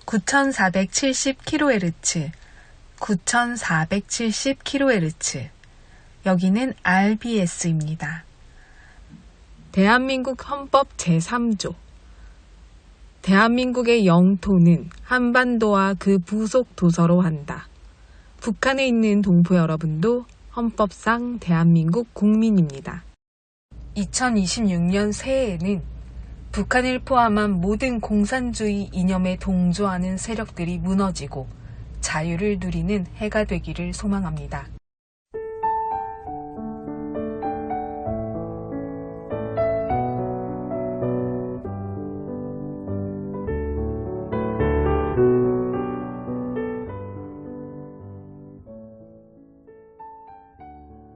9470kHz, 9470kHz. 여기는 RBS입니다. 대한민국 헌법 제3조. 대한민국의 영토는 한반도와 그 부속 도서로 한다. 북한에 있는 동포 여러분도 헌법상 대한민국 국민입니다. 2026년 새해에는 북한을 포함한 모든 공산주의 이념에 동조하는 세력들이 무너지고 자유를 누리는 해가 되기를 소망합니다.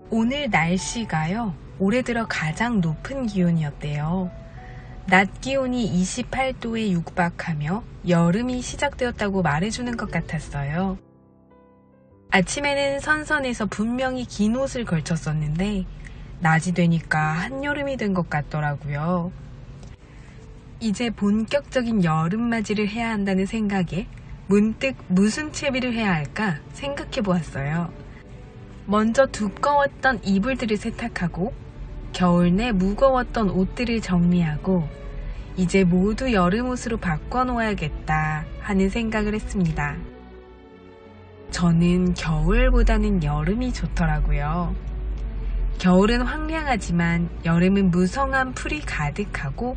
오늘 날씨가요, 올해 들어 가장 높은 기온이었대요. 낮 기온이 28도에 육박하며 여름이 시작되었다고 말해주는 것 같았어요. 아침에는 선선해서 분명히 긴 옷을 걸쳤었는데 낮이 되니까 한여름이 된 것 같더라고요. 이제 본격적인 여름맞이를 해야 한다는 생각에 문득 무슨 채비를 해야 할까 생각해 보았어요. 먼저 두꺼웠던 이불들을 세탁하고 겨울 내 무거웠던 옷들을 정리하고 이제 모두 여름옷으로 바꿔놓아야겠다 하는 생각을 했습니다. 저는 겨울보다는 여름이 좋더라고요. 겨울은 황량하지만 여름은 무성한 풀이 가득하고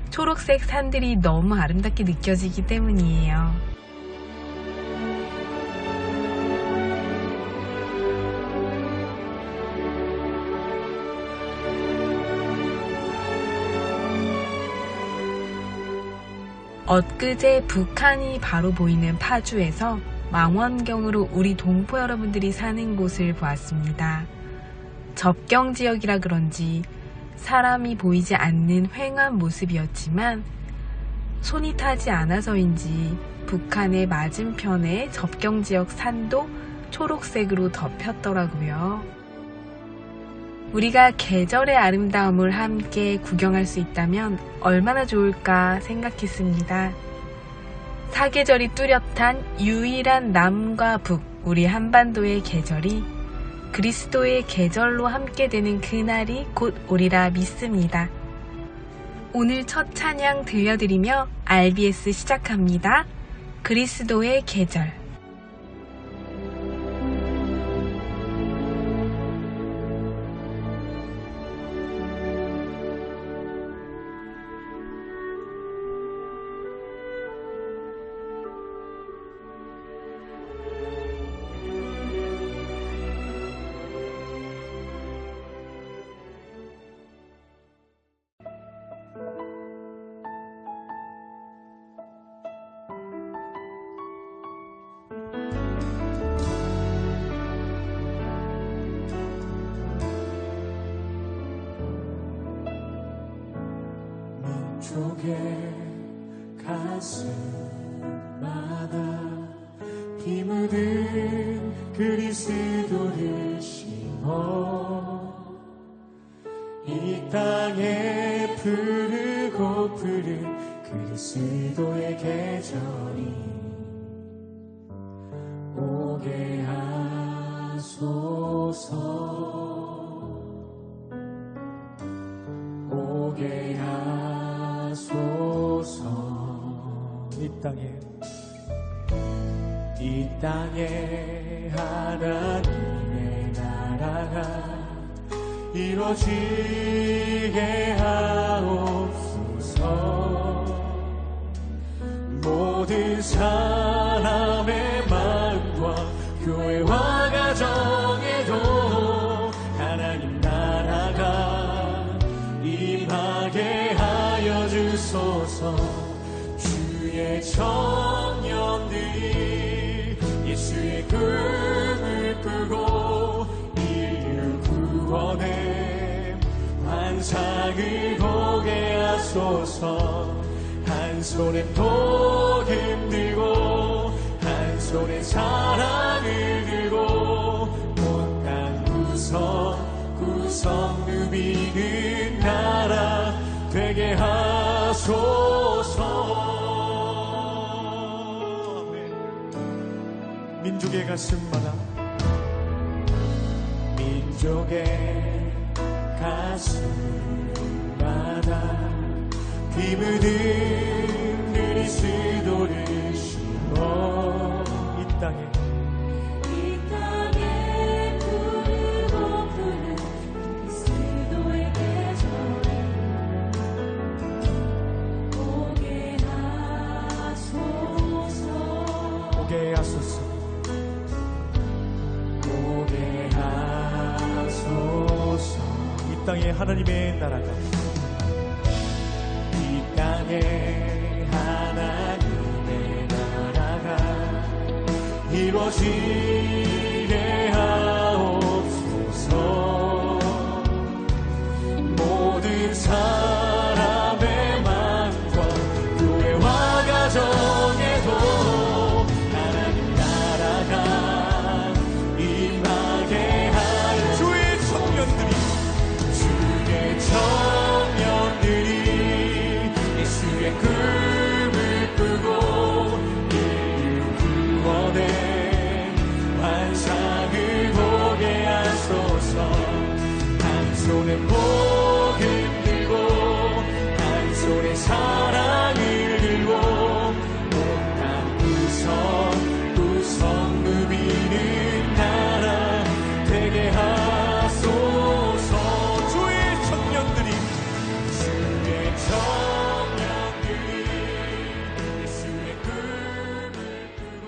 초록색 산들이 너무 아름답게 느껴지기 때문이에요. 엊그제 북한이 바로 보이는 파주에서 망원경으로 우리 동포 여러분들이 사는 곳을 보았습니다. 접경지역이라 그런지 사람이 보이지 않는 휑한 모습이었지만 손이 타지 않아서인지 북한의 맞은편의 접경지역 산도 초록색으로 덮였더라고요. 우리가 계절의 아름다움을 함께 구경할 수 있다면 얼마나 좋을까 생각했습니다. 사계절이 뚜렷한 유일한 남과 북, 우리 한반도의 계절이 그리스도의 계절로 함께 되는 그날이 곧 오리라 믿습니다. 오늘 첫 찬양 들려드리며 RBS 시작합니다. 그리스도의 계절. 민족의 가슴마다 피 묻은 그리스도를 심어 이 땅에 푸르고 푸른 그리스도의 계절이 오게 하소서. 오게 하소서. 이 땅에 하나님의 나라가 이루어지게 하옵소서. 모든 사람의 마음과 교회와 가정에도 하나님 나라가 임하게 하여 주소서. 주의 청년들이 예수의 꿈을 꾸고 인류 구원의 환상을 보게 하소서. 한 손에 복음 들고 한 손에 사랑을 들고 온 땅 구성 누비는 나라 되게 하소서. 민족의 가슴마다 민족의 가슴마다 피 묻은 그리스도를 심어 이 땅에 부르고 부른 그리스도의 계절에 오게 하소서 오게 하소서 오게 하소서 이 땅에 하나님의 나라가 이 땅에 하나님의 나라가 이루어지게 하옵소서 모든 사람의 마음과 교회와 가정에도 하나님 나라가 임하게 하여 주의 청년들이 예수의 꿈을 꾸고 인류 구원의 환상을 보게 하소서 한 손에 복음 들고 한 손에 사랑을 들고 온땅 구성 누비는 나라 되게 하소서 주의 청년들이 예수의 꿈을 꾸고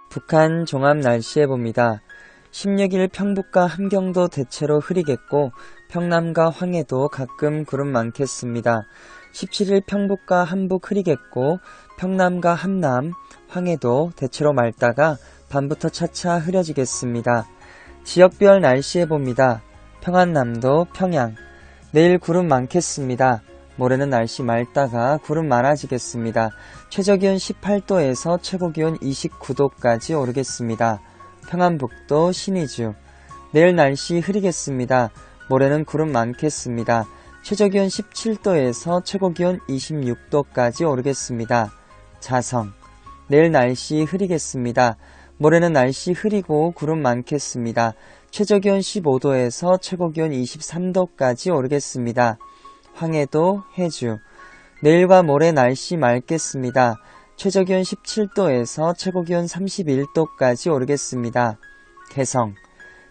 북한 종합 날씨 예보입니다. 16일 평북과 함경도 대체로 흐리겠고 평남과 황해도 가끔 구름 많겠습니다. 17일 평북과 함북 흐리겠고 평남과 함남, 황해도 대체로 맑다가 밤부터 차차 흐려지겠습니다. 지역별 날씨 예보입니다. 평안남도, 평양 내일 구름 많겠습니다. 모레는 날씨 맑다가 구름 많아지겠습니다. 최저기온 18도에서 최고기온 29도까지 오르겠습니다. 평안북도, 신의주 내일 날씨 흐리겠습니다. 모레는 구름 많겠습니다. 최저기온 17도에서 최고기온 26도까지 오르겠습니다. 자성 내일 날씨 흐리겠습니다. 모레는 날씨 흐리고 구름 많겠습니다. 최저기온 15도에서 최고기온 23도까지 오르겠습니다. 황해도, 해주 내일과 모레 날씨 맑겠습니다. 최저기온 17도에서 최고기온 31도까지 오르겠습니다. 개성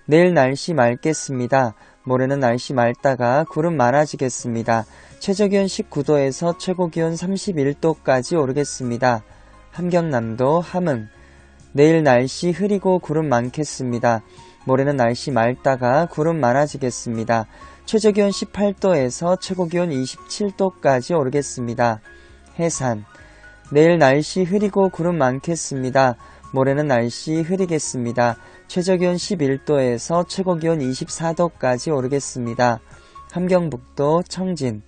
내일 날씨 맑겠습니다. 모레는 날씨 맑다가 구름 많아지겠습니다. 최저기온 19도에서 최고기온 31도까지 오르겠습니다. 함경남도, 함흥 내일 날씨 흐리고 구름 많겠습니다. 모레는 날씨 맑다가 구름 많아지겠습니다. 최저기온 18도에서 최고기온 27도까지 오르겠습니다. 해산 내일 날씨 흐리고 구름 많겠습니다. 모레는 날씨 흐리겠습니다. 최저기온 11도에서 최고기온 24도까지 오르겠습니다. 함경북도, 청진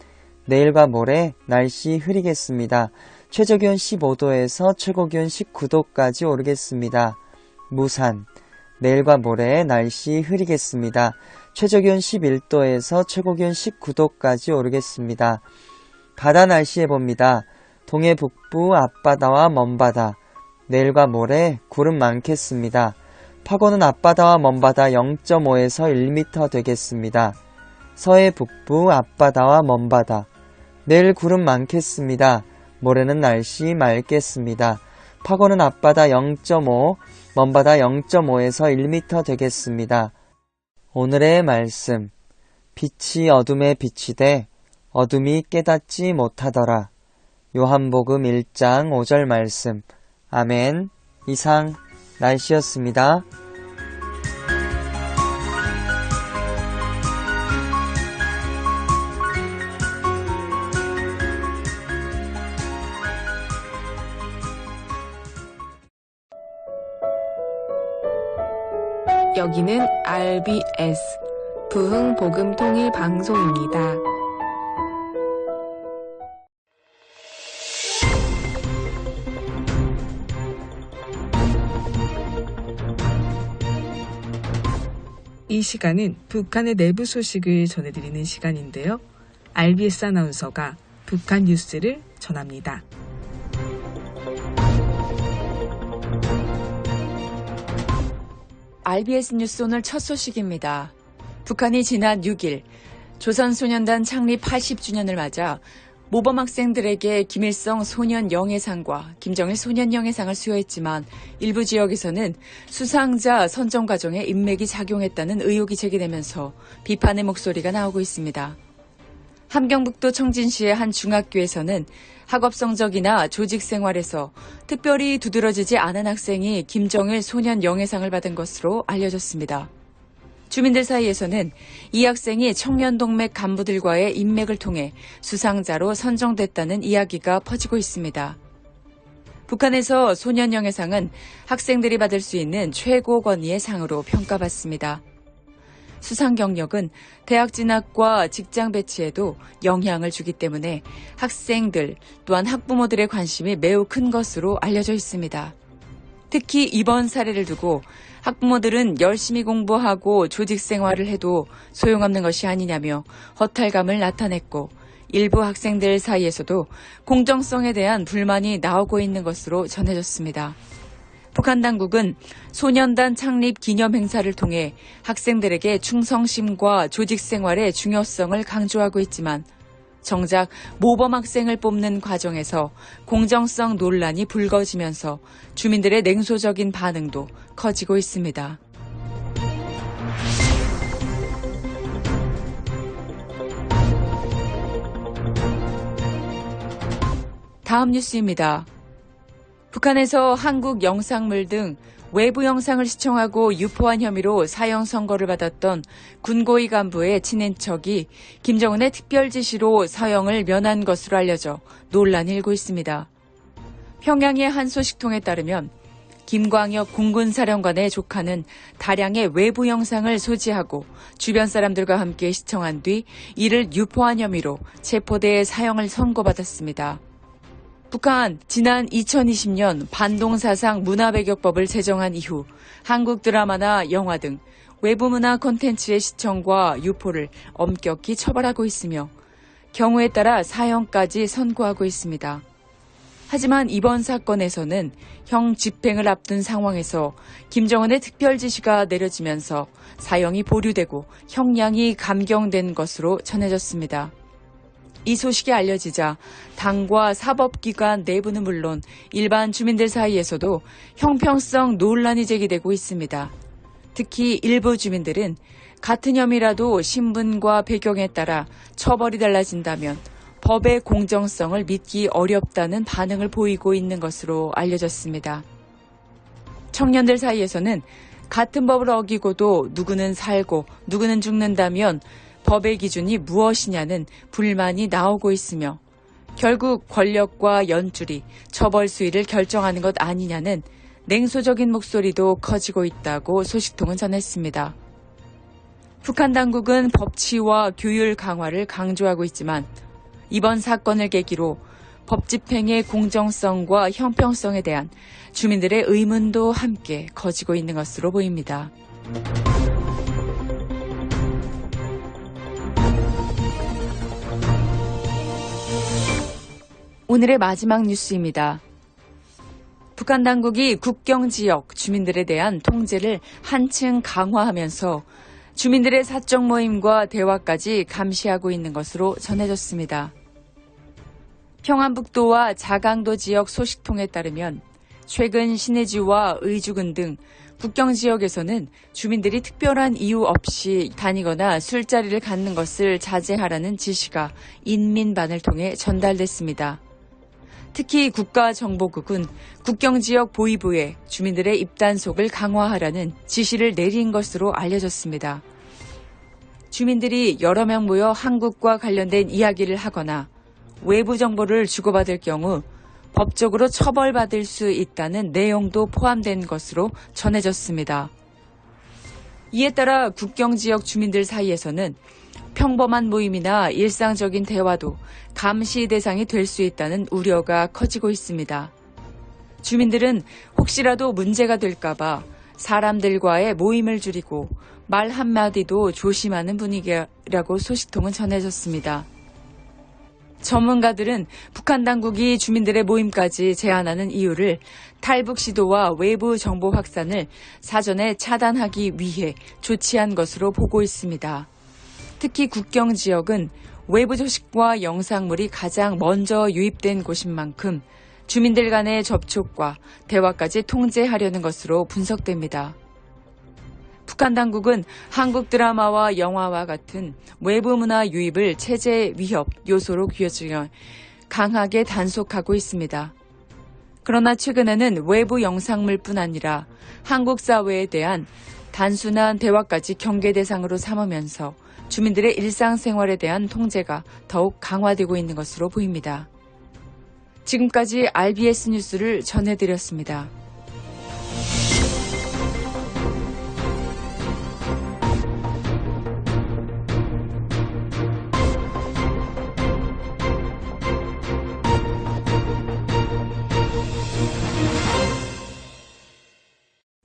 내일과 모레 날씨 흐리겠습니다. 최저기온 15도에서 최고기온 19도까지 오르겠습니다. 무산 내일과 모레 날씨 흐리겠습니다. 최저기온 11도에서 최고기온 19도까지 오르겠습니다. 바다 날씨 예보입니다. 동해 북부 앞바다와 먼바다 내일과 모레 구름 많겠습니다. 파고는 앞바다와 먼바다 0.5에서 1m 되겠습니다. 서해 북부 앞바다와 먼바다 내일 구름 많겠습니다. 모레는 날씨 맑겠습니다. 파고는 앞바다 0.5, 먼바다 0.5에서 1m 되겠습니다. 오늘의 말씀 빛이 어둠에 비치되 어둠이 깨닫지 못하더라. 요한복음 1장 5절 말씀. 아멘. 이상 날씨였습니다. 여기는 RBS 부흥복음통일 방송입니다. 이 시간은 북한의 내부 소식을 전해드리는 시간인데요. RBS 아나운서가 북한 뉴스를 전합니다. RBS 뉴스 오늘 첫 소식입니다. 북한이 지난 6일 조선소년단 창립 80주년을 맞아 모범 학생들에게 김일성 소년영예상과 김정일 소년영예상을 수여했지만 일부 지역에서는 수상자 선정 과정에 인맥이 작용했다는 의혹이 제기되면서 비판의 목소리가 나오고 있습니다. 함경북도 청진시의 한 중학교에서는 학업 성적이나 조직 생활에서 특별히 두드러지지 않은 학생이 김정일 소년영예상을 받은 것으로 알려졌습니다. 주민들 사이에서는 이 학생이 청년동맹 간부들과의 인맥을 통해 수상자로 선정됐다는 이야기가 퍼지고 있습니다. 북한에서 소년영예상은 학생들이 받을 수 있는 최고 권위의 상으로 평가받습니다. 수상 경력은 대학 진학과 직장 배치에도 영향을 주기 때문에 학생들 또한 학부모들의 관심이 매우 큰 것으로 알려져 있습니다. 특히 이번 사례를 두고 학부모들은 열심히 공부하고 조직 생활을 해도 소용없는 것이 아니냐며 허탈감을 나타냈고 일부 학생들 사이에서도 공정성에 대한 불만이 나오고 있는 것으로 전해졌습니다. 북한 당국은 소년단 창립 기념 행사를 통해 학생들에게 충성심과 조직 생활의 중요성을 강조하고 있지만 정작 모범 학생을 뽑는 과정에서 공정성 논란이 불거지면서 주민들의 냉소적인 반응도 커지고 있습니다. 다음 뉴스입니다. 북한에서 한국 영상물 등 외부 영상을 시청하고 유포한 혐의로 사형 선고를 받았던 군고위 간부의 친인척이 김정은의 특별 지시로 사형을 면한 것으로 알려져 논란이 일고 있습니다. 평양의 한 소식통에 따르면 김광혁 공군사령관의 조카는 다량의 외부 영상을 소지하고 주변 사람들과 함께 시청한 뒤 이를 유포한 혐의로 체포돼 사형을 선고받았습니다. 북한 지난 2020년 반동사상 문화배격법을 제정한 이후 한국 드라마나 영화 등 외부 문화 콘텐츠의 시청과 유포를 엄격히 처벌하고 있으며 경우에 따라 사형까지 선고하고 있습니다. 하지만 이번 사건에서는 형 집행을 앞둔 상황에서 김정은의 특별 지시가 내려지면서 사형이 보류되고 형량이 감경된 것으로 전해졌습니다. 이 소식이 알려지자 당과 사법기관 내부는 물론 일반 주민들 사이에서도 형평성 논란이 제기되고 있습니다. 특히 일부 주민들은 같은 혐의라도 신분과 배경에 따라 처벌이 달라진다면 법의 공정성을 믿기 어렵다는 반응을 보이고 있는 것으로 알려졌습니다. 청년들 사이에서는 같은 법을 어기고도 누구는 살고 누구는 죽는다면 법의 기준이 무엇이냐는 불만이 나오고 있으며 결국 권력과 연줄이 처벌 수위를 결정하는 것 아니냐는 냉소적인 목소리도 커지고 있다고 소식통은 전했습니다. 북한 당국은 법치와 규율 강화를 강조하고 있지만 이번 사건을 계기로 법 집행의 공정성과 형평성에 대한 주민들의 의문도 함께 커지고 있는 것으로 보입니다. 오늘의 마지막 뉴스입니다. 북한 당국이 국경 지역 주민들에 대한 통제를 한층 강화하면서 주민들의 사적 모임과 대화까지 감시하고 있는 것으로 전해졌습니다. 평안북도와 자강도 지역 소식통에 따르면 최근 신해지와 의주군 등 국경 지역에서는 주민들이 특별한 이유 없이 다니거나 술자리를 갖는 것을 자제하라는 지시가 인민반을 통해 전달됐습니다. 특히 국가정보국은 국경지역 보위부에 주민들의 입단속을 강화하라는 지시를 내린 것으로 알려졌습니다. 주민들이 여러 명 모여 한국과 관련된 이야기를 하거나 외부 정보를 주고받을 경우 법적으로 처벌받을 수 있다는 내용도 포함된 것으로 전해졌습니다. 이에 따라 국경지역 주민들 사이에서는 평범한 모임이나 일상적인 대화도 감시 대상이 될 수 있다는 우려가 커지고 있습니다. 주민들은 혹시라도 문제가 될까봐 사람들과의 모임을 줄이고 말 한마디도 조심하는 분위기라고 소식통은 전해졌습니다. 전문가들은 북한 당국이 주민들의 모임까지 제한하는 이유를 탈북 시도와 외부 정보 확산을 사전에 차단하기 위해 조치한 것으로 보고 있습니다. 특히 국경 지역은 외부 소식과 영상물이 가장 먼저 유입된 곳인 만큼 주민들 간의 접촉과 대화까지 통제하려는 것으로 분석됩니다. 북한 당국은 한국 드라마와 영화와 같은 외부 문화 유입을 체제 위협 요소로 규정해 강하게 단속하고 있습니다. 그러나 최근에는 외부 영상물뿐 아니라 한국 사회에 대한 단순한 대화까지 경계 대상으로 삼으면서 주민들의 일상생활에 대한 통제가 더욱 강화되고 있는 것으로 보입니다. 지금까지 RBS 뉴스를 전해드렸습니다.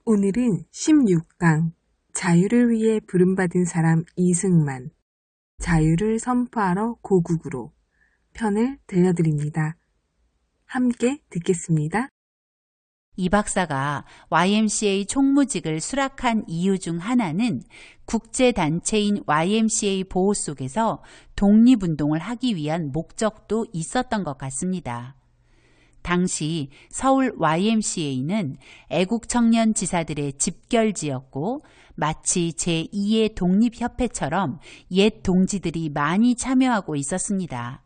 오늘은 16강 자유를 위해 부름받은 사람 이승만, 자유를 선포하러 고국으로 편을 들려드립니다. 함께 듣겠습니다. 이 박사가 YMCA 총무직을 수락한 이유 중 하나는 국제단체인 YMCA 보호 속에서 독립운동을 하기 위한 목적도 있었던 것 같습니다. 당시 서울 YMCA는 애국 청년 지사들의 집결지였고 마치 제2의 독립협회처럼 옛 동지들이 많이 참여하고 있었습니다.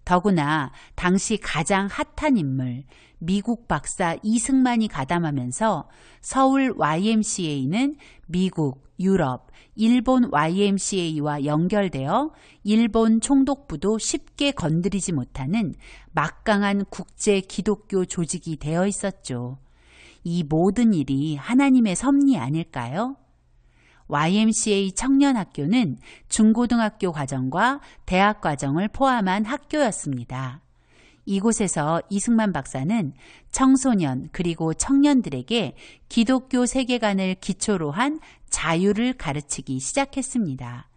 더구나 당시 가장 핫한 인물 미국 박사 이승만이 가담하면서 서울 YMCA는 미국, 유럽, 일본 YMCA와 연결되어 일본 총독부도 쉽게 건드리지 못하는 막강한 국제 기독교 조직이 되어 있었죠. 이 모든 일이 하나님의 섭리 아닐까요? YMCA 청년학교는 중고등학교 과정과 대학 과정을 포함한 학교였습니다. 이곳에서 이승만 박사는 청소년 그리고 청년들에게 기독교 세계관을 기초로 한 자유를 가르치기 시작했습니다.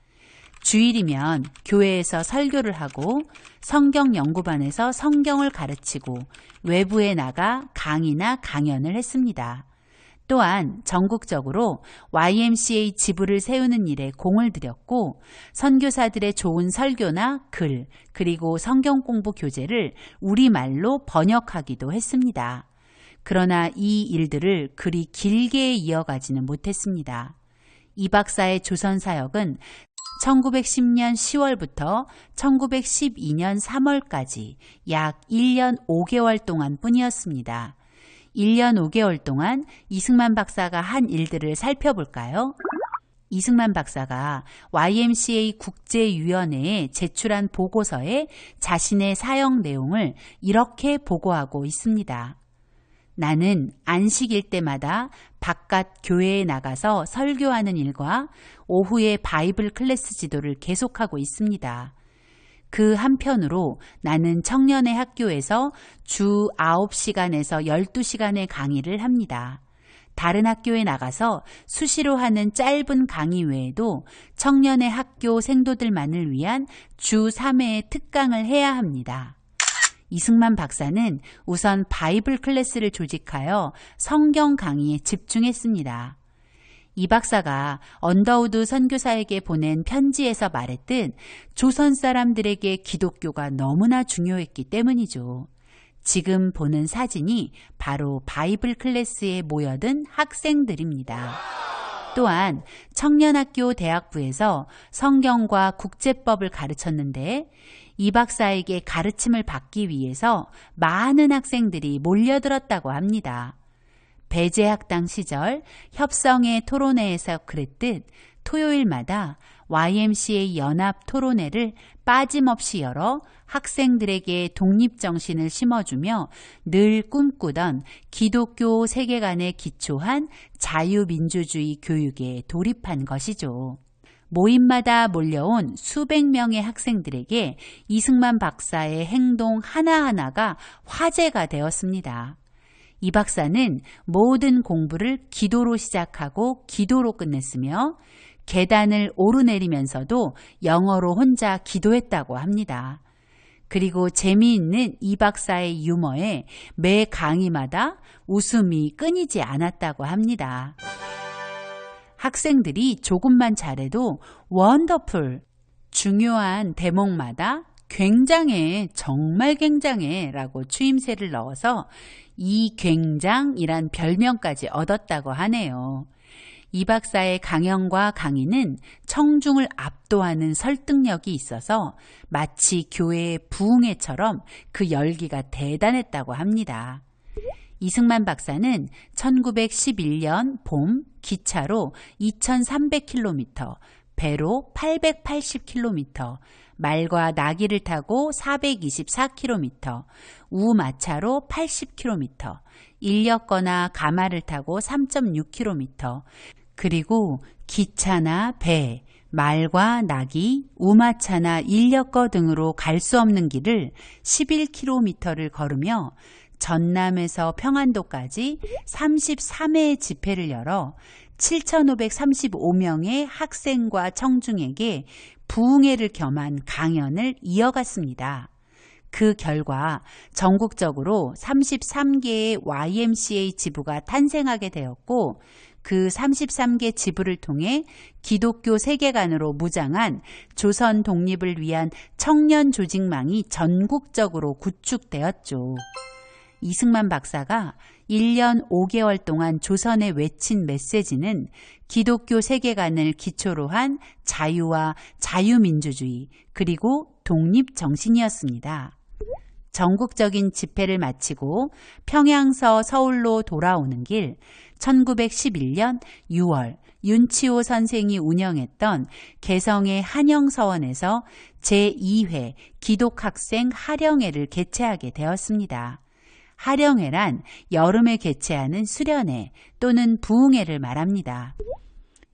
주일이면 교회에서 설교를 하고 성경 연구반에서 성경을 가르치고 외부에 나가 강의나 강연을 했습니다. 또한 전국적으로 YMCA 지부를 세우는 일에 공을 들였고 선교사들의 좋은 설교나 글 그리고 성경 공부 교재를 우리말로 번역하기도 했습니다. 그러나 이 일들을 그리 길게 이어가지는 못했습니다. 이 박사의 조선 사역은 1910년 10월부터 1912년 3월까지 약 1년 5개월 동안 뿐이었습니다. 1년 5개월 동안 이승만 박사가 한 일들을 살펴볼까요? 이승만 박사가 YMCA 국제위원회에 제출한 보고서에 자신의 사역 내용을 이렇게 보고하고 있습니다. 나는 안식일 때마다 바깥 교회에 나가서 설교하는 일과 오후에 바이블 클래스 지도를 계속하고 있습니다. 그 한편으로 나는 청년의 학교에서 주 9시간에서 12시간의 강의를 합니다. 다른 학교에 나가서 수시로 하는 짧은 강의 외에도 청년의 학교 생도들만을 위한 주 3회의 특강을 해야 합니다. 이승만 박사는 우선 바이블 클래스를 조직하여 성경 강의에 집중했습니다. 이 박사가 언더우드 선교사에게 보낸 편지에서 말했듯 조선 사람들에게 기독교가 너무나 중요했기 때문이죠. 지금 보는 사진이 바로 바이블 클래스에 모여든 학생들입니다. 또한 청년학교 대학부에서 성경과 국제법을 가르쳤는데 이 박사에게 가르침을 받기 위해서 많은 학생들이 몰려들었다고 합니다. 배제학당 시절 협성의 토론회에서 그랬듯 토요일마다 YMCA 연합 토론회를 빠짐없이 열어 학생들에게 독립정신을 심어주며 늘 꿈꾸던 기독교 세계관에 기초한 자유민주주의 교육에 돌입한 것이죠. 모임마다 몰려온 수백 명의 학생들에게 이승만 박사의 행동 하나하나가 화제가 되었습니다. 이 박사는 모든 공부를 기도로 시작하고 기도로 끝냈으며 계단을 오르내리면서도 영어로 혼자 기도했다고 합니다. 그리고 재미있는 이 박사의 유머에 매 강의마다 웃음이 끊이지 않았다고 합니다. 학생들이 조금만 잘해도 원더풀, 중요한 대목마다 굉장해, 정말 굉장해 라고 추임새를 넣어서 이 굉장이란 별명까지 얻었다고 하네요. 이 박사의 강연과 강의는 청중을 압도하는 설득력이 있어서 마치 교회의 부흥회처럼 그 열기가 대단했다고 합니다. 이승만 박사는 1911년 봄 기차로 2300km, 배로 880km, 말과 나귀를 타고 424km, 우마차로 80km, 인력거나 가마를 타고 3.6km, 그리고 기차나 배, 말과 나귀, 우마차나 인력거 등으로 갈 수 없는 길을 11km를 걸으며 전남에서 평안도까지 33회의 집회를 열어 7,535명의 학생과 청중에게 부흥회를 겸한 강연을 이어갔습니다. 그 결과 전국적으로 33개의 YMCA 지부가 탄생하게 되었고 그 33개 지부를 통해 기독교 세계관으로 무장한 조선 독립을 위한 청년 조직망이 전국적으로 구축되었죠. 이승만 박사가 1년 5개월 동안 조선에 외친 메시지는 기독교 세계관을 기초로 한 자유와 자유민주주의 그리고 독립정신이었습니다. 전국적인 집회를 마치고 평양서 서울로 돌아오는 길 1911년 6월 윤치호 선생이 운영했던 개성의 한영서원에서 제2회 기독학생 하령회를 개최하게 되었습니다. 하령회란 여름에 개최하는 수련회 또는 부흥회를 말합니다.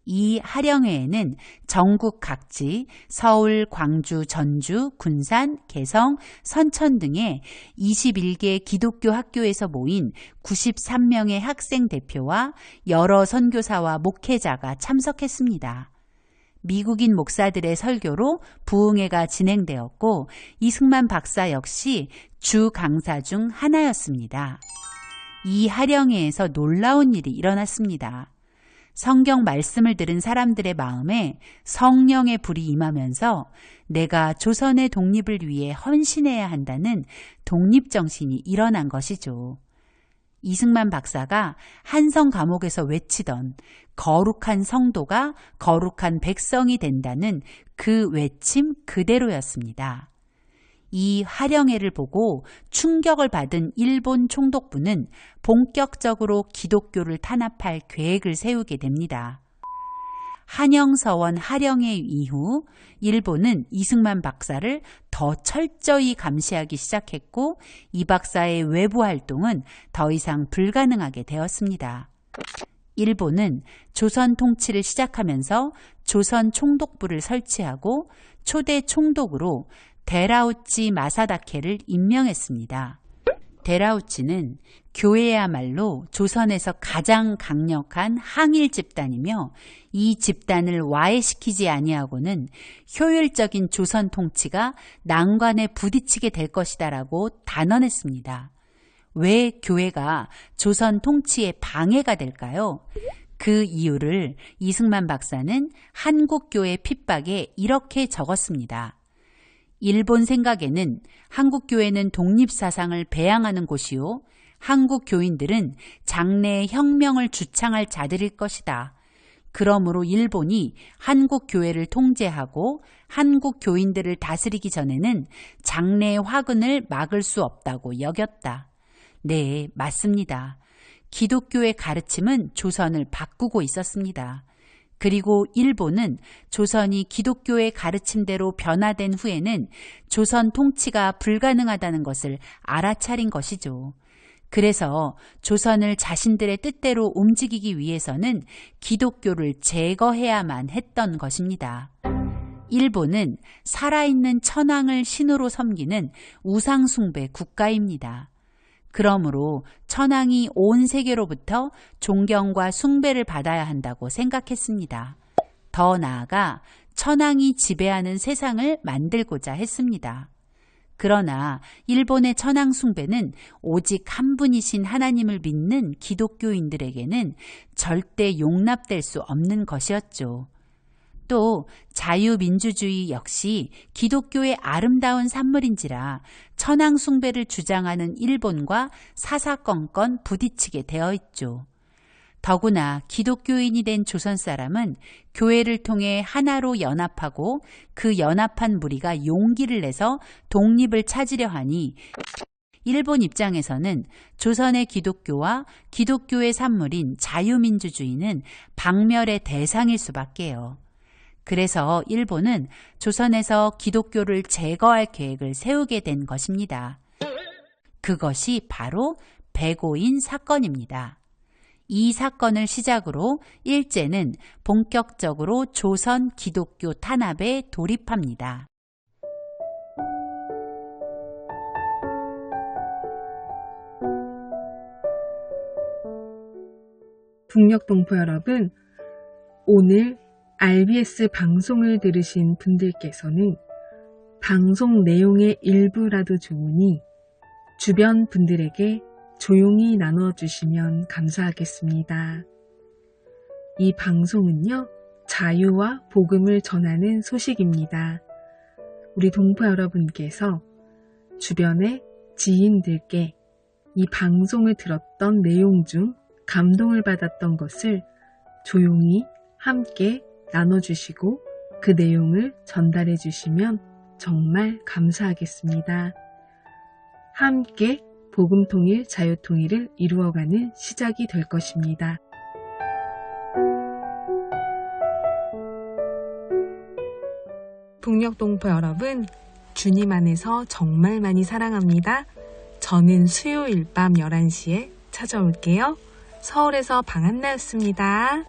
이 하령회에는 전국 각지 서울, 광주, 전주, 군산, 개성, 선천 등의 21개 기독교 학교에서 모인 93명의 학생 대표와 여러 선교사와 목회자가 참석했습니다. 미국인 목사들의 설교로 부흥회가 진행되었고 이승만 박사 역시 주 강사 중 하나였습니다. 이 하령회에서 놀라운 일이 일어났습니다. 성경 말씀을 들은 사람들의 마음에 성령의 불이 임하면서 내가 조선의 독립을 위해 헌신해야 한다는 독립정신이 일어난 것이죠. 이승만 박사가 한성 감옥에서 외치던 거룩한 성도가 거룩한 백성이 된다는 그 외침 그대로였습니다. 이 하령회를 보고 충격을 받은 일본 총독부는 본격적으로 기독교를 탄압할 계획을 세우게 됩니다. 한영서원 하령회 이후 일본은 이승만 박사를 더 철저히 감시하기 시작했고 이 박사의 외부 활동은 더 이상 불가능하게 되었습니다. 일본은 조선 통치를 시작하면서 조선 총독부를 설치하고 초대 총독으로 데라우치 마사다케를 임명했습니다. 데라우치는 교회야말로 조선에서 가장 강력한 항일 집단이며 이 집단을 와해시키지 아니하고는 효율적인 조선 통치가 난관에 부딪히게 될 것이다라고 단언했습니다. 왜 교회가 조선 통치에 방해가 될까요? 그 이유를 이승만 박사는 한국교회 핍박에 이렇게 적었습니다. 일본 생각에는 한국교회는 독립사상을 배양하는 곳이요. 한국 교인들은 장래의 혁명을 주창할 자들일 것이다. 그러므로 일본이 한국 교회를 통제하고 한국 교인들을 다스리기 전에는 장래의 화근을 막을 수 없다고 여겼다. 네, 맞습니다. 기독교의 가르침은 조선을 바꾸고 있었습니다. 그리고 일본은 조선이 기독교의 가르침대로 변화된 후에는 조선 통치가 불가능하다는 것을 알아차린 것이죠. 그래서 조선을 자신들의 뜻대로 움직이기 위해서는 기독교를 제거해야만 했던 것입니다. 일본은 살아있는 천황을 신으로 섬기는 우상숭배 국가입니다. 그러므로 천황이 온 세계로부터 존경과 숭배를 받아야 한다고 생각했습니다. 더 나아가 천황이 지배하는 세상을 만들고자 했습니다. 그러나 일본의 천황 숭배는 오직 한 분이신 하나님을 믿는 기독교인들에게는 절대 용납될 수 없는 것이었죠. 또 자유민주주의 역시 기독교의 아름다운 산물인지라 천황 숭배를 주장하는 일본과 사사건건 부딪히게 되어 있죠. 더구나 기독교인이 된 조선 사람은 교회를 통해 하나로 연합하고 그 연합한 무리가 용기를 내서 독립을 찾으려 하니 일본 입장에서는 조선의 기독교와 기독교의 산물인 자유민주주의는 박멸의 대상일 수밖에요. 그래서 일본은 조선에서 기독교를 제거할 계획을 세우게 된 것입니다. 그것이 바로 백오인 사건입니다. 이 사건을 시작으로 일제는 본격적으로 조선 기독교 탄압에 돌입합니다. 북녘동포 여러분, 오늘 RBS 방송을 들으신 분들께서는 방송 내용의 일부라도 좋으니 주변 분들에게 조용히 나눠주시면 감사하겠습니다. 이 방송은요, 자유와 복음을 전하는 소식입니다. 우리 동포 여러분께서 주변의 지인들께 이 방송을 들었던 내용 중 감동을 받았던 것을 조용히 함께 나눠주시고 그 내용을 전달해 주시면 정말 감사하겠습니다. 함께 복음통일, 자유통일을 이루어가는 시작이 될 것입니다. 북녘동포 여러분, 주님 안에서 정말 많이 사랑합니다. 저는 수요일 밤 11시에 찾아올게요. 서울에서 방한나였습니다.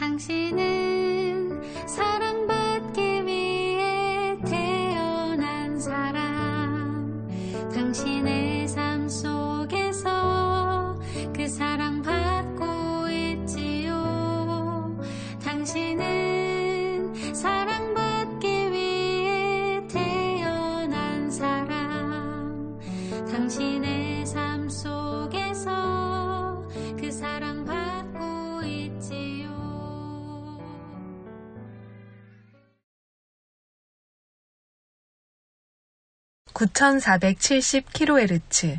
당신은 사랑받기 위해 태어난 사람. 당신의 삶 속에서 그 사랑받고 있지요. 당신은 사랑받기 위해 태어난 사람. 당신의 삶 속에서 그 사랑받고 있지요. 9470kHz